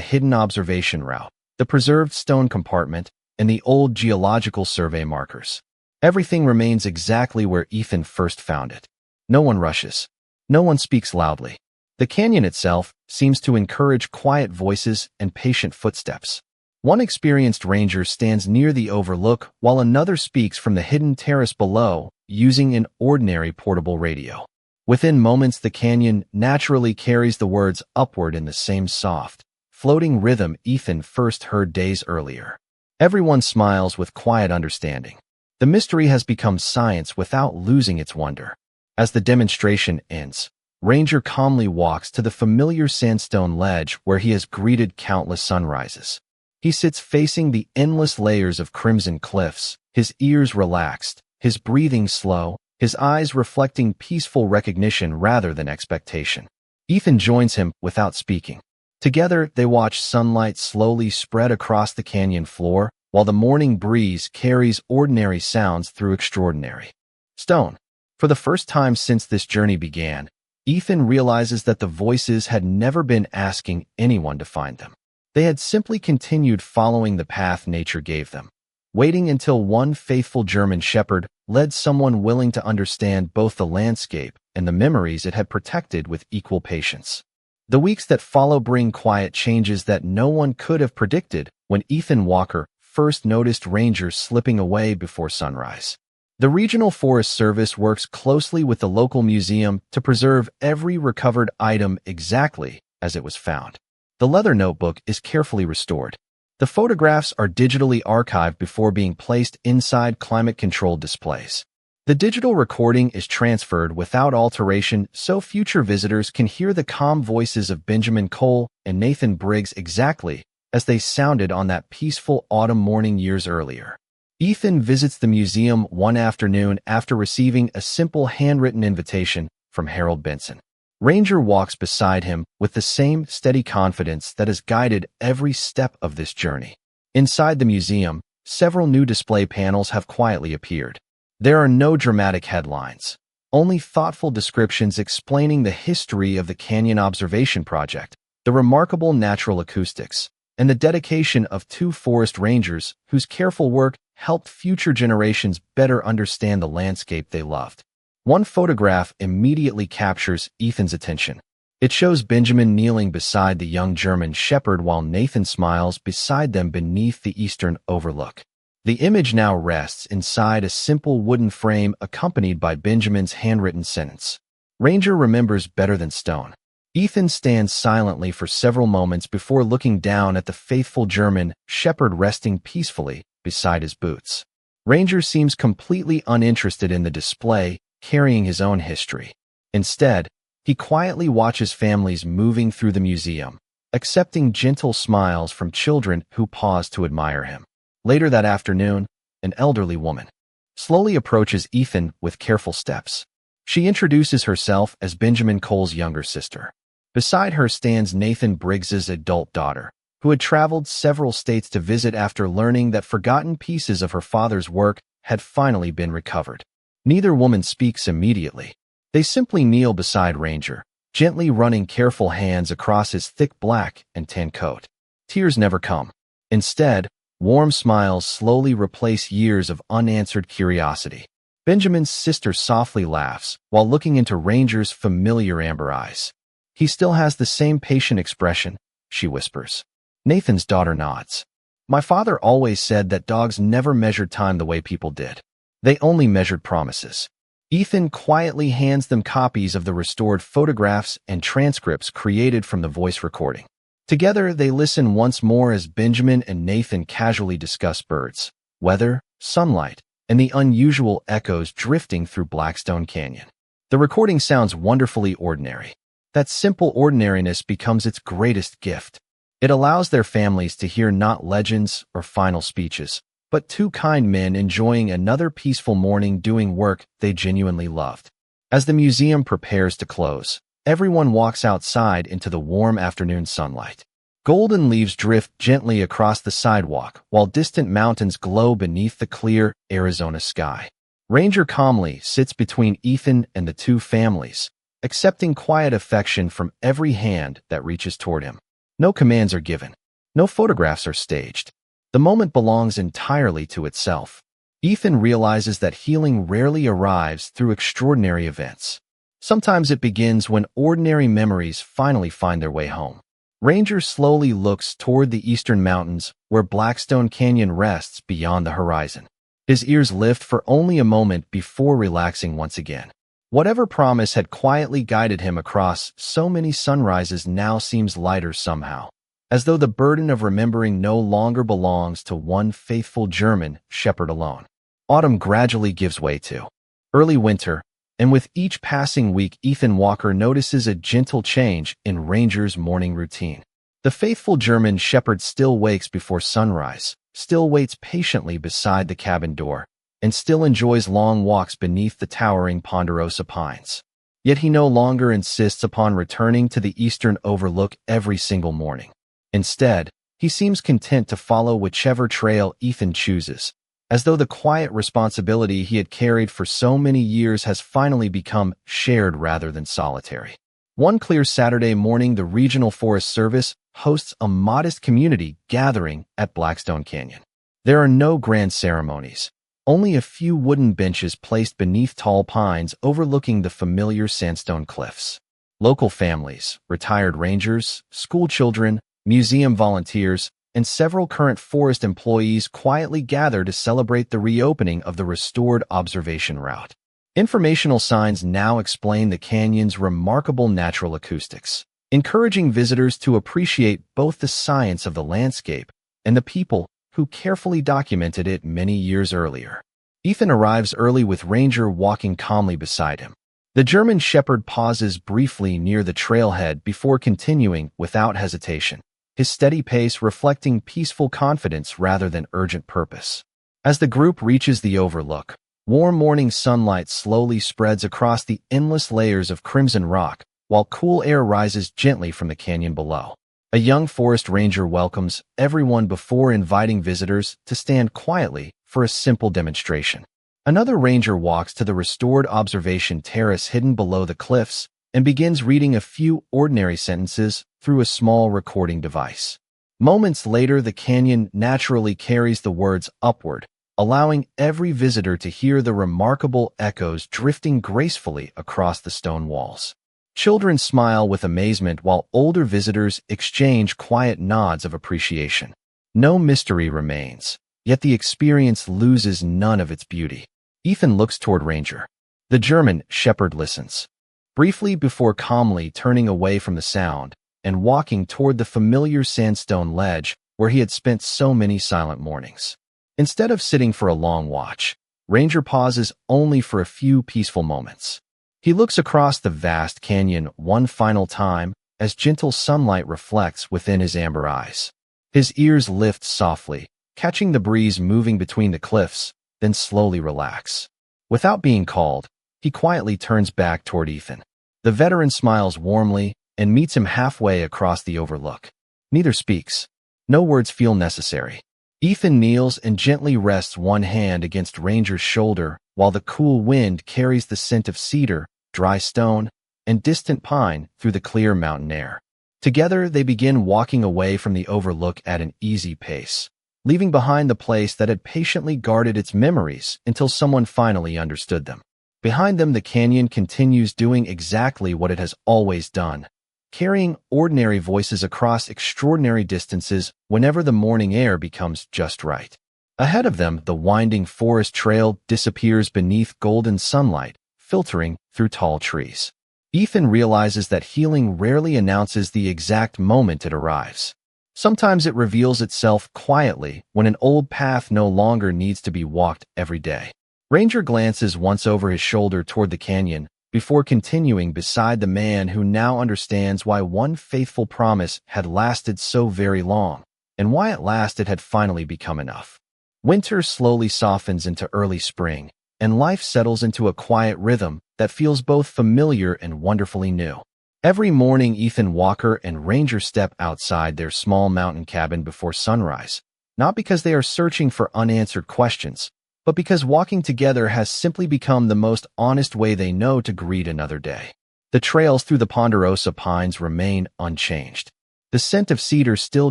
hidden observation route, the preserved stone compartment, and the old geological survey markers. Everything remains exactly where Ethan first found it. No one rushes. No one speaks loudly. The canyon itself seems to encourage quiet voices and patient footsteps. One experienced ranger stands near the overlook while another speaks from the hidden terrace below using an ordinary portable radio. Within moments, the canyon naturally carries the words upward in the same soft, floating rhythm Ethan first heard days earlier. Everyone smiles with quiet understanding. The mystery has become science without losing its wonder. As the demonstration ends, Ranger calmly walks to the familiar sandstone ledge where he has greeted countless sunrises. He sits facing the endless layers of crimson cliffs, his ears relaxed, his breathing slow, his eyes reflecting peaceful recognition rather than expectation. Ethan joins him without speaking. Together, they watch sunlight slowly spread across the canyon floor, while the morning breeze carries ordinary sounds through extraordinary stone. For the first time since this journey began, Ethan realizes that the voices had never been asking anyone to find them. They had simply continued following the path nature gave them, waiting until one faithful German shepherd led someone willing to understand both the landscape and the memories it had protected with equal patience. The weeks that follow bring quiet changes that no one could have predicted when Ethan Walker first noticed rangers slipping away before sunrise. The Regional Forest Service works closely with the local museum to preserve every recovered item exactly as it was found. The leather notebook is carefully restored. The photographs are digitally archived before being placed inside climate-controlled displays. The digital recording is transferred without alteration so future visitors can hear the calm voices of Benjamin Cole and Nathan Briggs exactly as they sounded on that peaceful autumn morning years earlier. Ethan visits the museum one afternoon after receiving a simple handwritten invitation from Harold Benson. Ranger walks beside him with the same steady confidence that has guided every step of this journey. Inside the museum, several new display panels have quietly appeared. There are no dramatic headlines, only thoughtful descriptions explaining the history of the Canyon Observation Project, the remarkable natural acoustics, and the dedication of two forest rangers whose careful work helped future generations better understand the landscape they loved. One photograph immediately captures Ethan's attention. It shows Benjamin kneeling beside the young German shepherd while Nathan smiles beside them beneath the eastern overlook. The image now rests inside a simple wooden frame accompanied by Benjamin's handwritten sentence. Ranger remembers better than stone. Ethan stands silently for several moments before looking down at the faithful German shepherd resting peacefully beside his boots. Ranger seems completely uninterested in the display, carrying his own history. Instead, he quietly watches families moving through the museum, accepting gentle smiles from children who pause to admire him. Later that afternoon, an elderly woman slowly approaches Ethan with careful steps. She introduces herself as Benjamin Cole's younger sister. Beside her stands Nathan Briggs's adult daughter, who had traveled several states to visit after learning that forgotten pieces of her father's work had finally been recovered. Neither woman speaks immediately. They simply kneel beside Ranger, gently running careful hands across his thick black and tan coat. Tears never come. Instead, warm smiles slowly replace years of unanswered curiosity. Benjamin's sister softly laughs while looking into Ranger's familiar amber eyes. "He still has the same patient expression," she whispers. Nathan's daughter nods. "My father always said that dogs never measured time the way people did. They only measured promises." Ethan quietly hands them copies of the restored photographs and transcripts created from the voice recording. Together, they listen once more as Benjamin and Nathan casually discuss birds, weather, sunlight, and the unusual echoes drifting through Blackstone Canyon. The recording sounds wonderfully ordinary. That simple ordinariness becomes its greatest gift. It allows their families to hear not legends or final speeches, but two kind men enjoying another peaceful morning doing work they genuinely loved. As the museum prepares to close, everyone walks outside into the warm afternoon sunlight. Golden leaves drift gently across the sidewalk while distant mountains glow beneath the clear Arizona sky. Ranger calmly sits between Ethan and the two families, accepting quiet affection from every hand that reaches toward him. No commands are given. No photographs are staged. The moment belongs entirely to itself. Ethan realizes that healing rarely arrives through extraordinary events. Sometimes it begins when ordinary memories finally find their way home. Ranger slowly looks toward the eastern mountains where Blackstone Canyon rests beyond the horizon. His ears lift for only a moment before relaxing once again. Whatever promise had quietly guided him across so many sunrises now seems lighter somehow, as though the burden of remembering no longer belongs to one faithful German shepherd alone. Autumn gradually gives way to early winter, and with each passing week Ethan Walker notices a gentle change in Ranger's morning routine. The faithful German shepherd still wakes before sunrise, still waits patiently beside the cabin door, and still enjoys long walks beneath the towering ponderosa pines. Yet he no longer insists upon returning to the eastern overlook every single morning. Instead, he seems content to follow whichever trail Ethan chooses, as though the quiet responsibility he had carried for so many years has finally become shared rather than solitary. One clear Saturday morning, the Regional Forest Service hosts a modest community gathering at Blackstone Canyon. There are no grand ceremonies, only a few wooden benches placed beneath tall pines overlooking the familiar sandstone cliffs. Local families, retired rangers, school children, museum volunteers, and several current forest employees quietly gather to celebrate the reopening of the restored observation route. Informational signs now explain the canyon's remarkable natural acoustics, encouraging visitors to appreciate both the science of the landscape and the people who carefully documented it many years earlier. Ethan arrives early with Ranger walking calmly beside him. The German shepherd pauses briefly near the trailhead before continuing without hesitation, his steady pace reflecting peaceful confidence rather than urgent purpose. As the group reaches the overlook, warm morning sunlight slowly spreads across the endless layers of crimson rock, while cool air rises gently from the canyon below. A young forest ranger welcomes everyone before inviting visitors to stand quietly for a simple demonstration. Another ranger walks to the restored observation terrace hidden below the cliffs and begins reading a few ordinary sentences through a small recording device. Moments later, the canyon naturally carries the words upward, allowing every visitor to hear the remarkable echoes drifting gracefully across the stone walls. Children smile with amazement while older visitors exchange quiet nods of appreciation. No mystery remains, yet the experience loses none of its beauty. Ethan looks toward Ranger. The German shepherd listens briefly before calmly turning away from the sound and walking toward the familiar sandstone ledge where he had spent so many silent mornings. Instead of sitting for a long watch, Ranger pauses only for a few peaceful moments. He looks across the vast canyon one final time as gentle sunlight reflects within his amber eyes. His ears lift softly, catching the breeze moving between the cliffs, then slowly relax. Without being called, he quietly turns back toward Ethan. The veteran smiles warmly and meets him halfway across the overlook. Neither speaks. No words feel necessary. Ethan kneels and gently rests one hand against Ranger's shoulder while the cool wind carries the scent of cedar, dry stone, and distant pine through the clear mountain air. Together, they begin walking away from the overlook at an easy pace, leaving behind the place that had patiently guarded its memories until someone finally understood them. Behind them, the canyon continues doing exactly what it has always done, carrying ordinary voices across extraordinary distances whenever the morning air becomes just right. Ahead of them, the winding forest trail disappears beneath golden sunlight, filtering through tall trees. Ethan realizes that healing rarely announces the exact moment it arrives. Sometimes it reveals itself quietly when an old path no longer needs to be walked every day. Ranger glances once over his shoulder toward the canyon before continuing beside the man who now understands why one faithful promise had lasted so very long, and why at last it had finally become enough. Winter slowly softens into early spring, and life settles into a quiet rhythm that feels both familiar and wonderfully new. Every morning, Ethan Walker and Ranger step outside their small mountain cabin before sunrise, not because they are searching for unanswered questions, but because walking together has simply become the most honest way they know to greet another day. The trails through the ponderosa pines remain unchanged. The scent of cedar still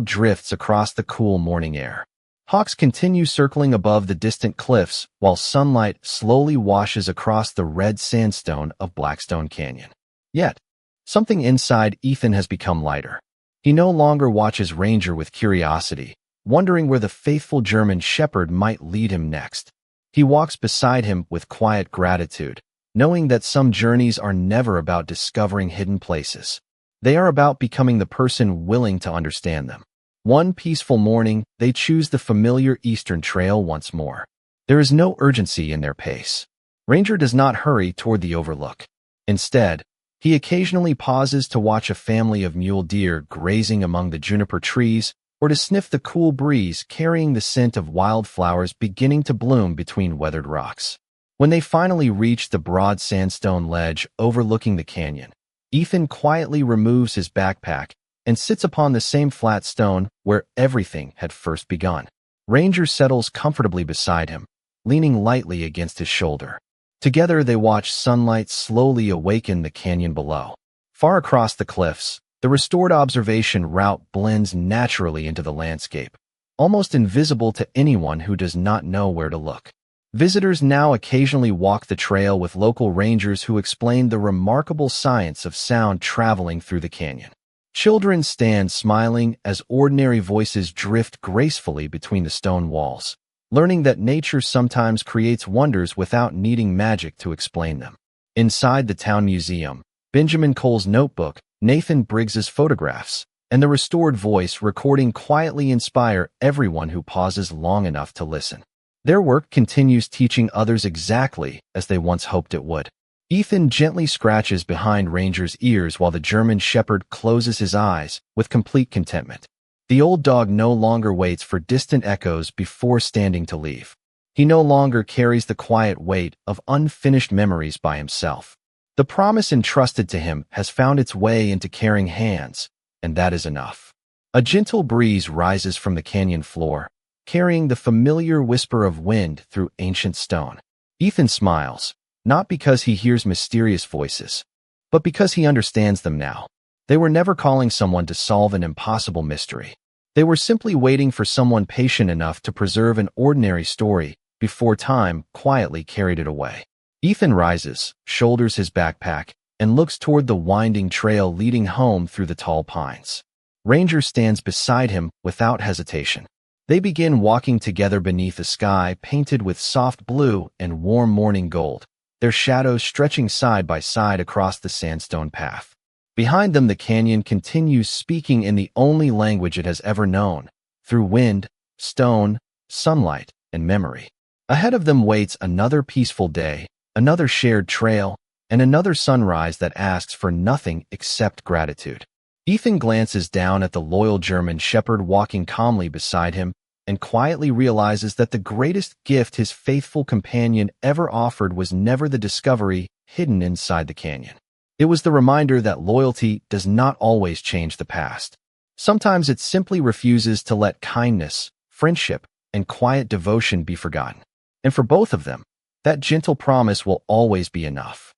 drifts across the cool morning air. Hawks continue circling above the distant cliffs while sunlight slowly washes across the red sandstone of Blackstone Canyon. Yet, something inside Ethan has become lighter. He no longer watches Ranger with curiosity, wondering where the faithful German shepherd might lead him next. He walks beside him with quiet gratitude, knowing that some journeys are never about discovering hidden places. They are about becoming the person willing to understand them. One peaceful morning, they choose the familiar Eastern Trail once more. There is no urgency in their pace. Ranger does not hurry toward the overlook. Instead, he occasionally pauses to watch a family of mule deer grazing among the juniper trees or to sniff the cool breeze carrying the scent of wildflowers beginning to bloom between weathered rocks. When they finally reach the broad sandstone ledge overlooking the canyon, Ethan quietly removes his backpack and sits upon the same flat stone where everything had first begun. Ranger settles comfortably beside him, leaning lightly against his shoulder. Together they watch sunlight slowly awaken the canyon below. Far across the cliffs, the restored observation route blends naturally into the landscape, almost invisible to anyone who does not know where to look. Visitors now occasionally walk the trail with local rangers who explain the remarkable science of sound traveling through the canyon. Children stand smiling as ordinary voices drift gracefully between the stone walls, learning that nature sometimes creates wonders without needing magic to explain them. Inside the town museum, Benjamin Cole's notebook, Nathan Briggs's photographs, and the restored voice recording quietly inspire everyone who pauses long enough to listen. Their work continues teaching others exactly as they once hoped it would. Ethan gently scratches behind Ranger's ears while the German shepherd closes his eyes with complete contentment. The old dog no longer waits for distant echoes before standing to leave. He no longer carries the quiet weight of unfinished memories by himself. The promise entrusted to him has found its way into caring hands, and that is enough. A gentle breeze rises from the canyon floor, carrying the familiar whisper of wind through ancient stone. Ethan smiles, not because he hears mysterious voices, but because he understands them now. They were never calling someone to solve an impossible mystery. They were simply waiting for someone patient enough to preserve an ordinary story before time quietly carried it away. Ethan rises, shoulders his backpack, and looks toward the winding trail leading home through the tall pines. Ranger stands beside him without hesitation. They begin walking together beneath a sky painted with soft blue and warm morning gold, their shadows stretching side by side across the sandstone path. Behind them, the canyon continues speaking in the only language it has ever known, through wind, stone, sunlight, and memory. Ahead of them waits another peaceful day, another shared trail, and another sunrise that asks for nothing except gratitude. Ethan glances down at the loyal German shepherd walking calmly beside him and quietly realizes that the greatest gift his faithful companion ever offered was never the discovery hidden inside the canyon. It was the reminder that loyalty does not always change the past. Sometimes it simply refuses to let kindness, friendship, and quiet devotion be forgotten. And for both of them, that gentle promise will always be enough.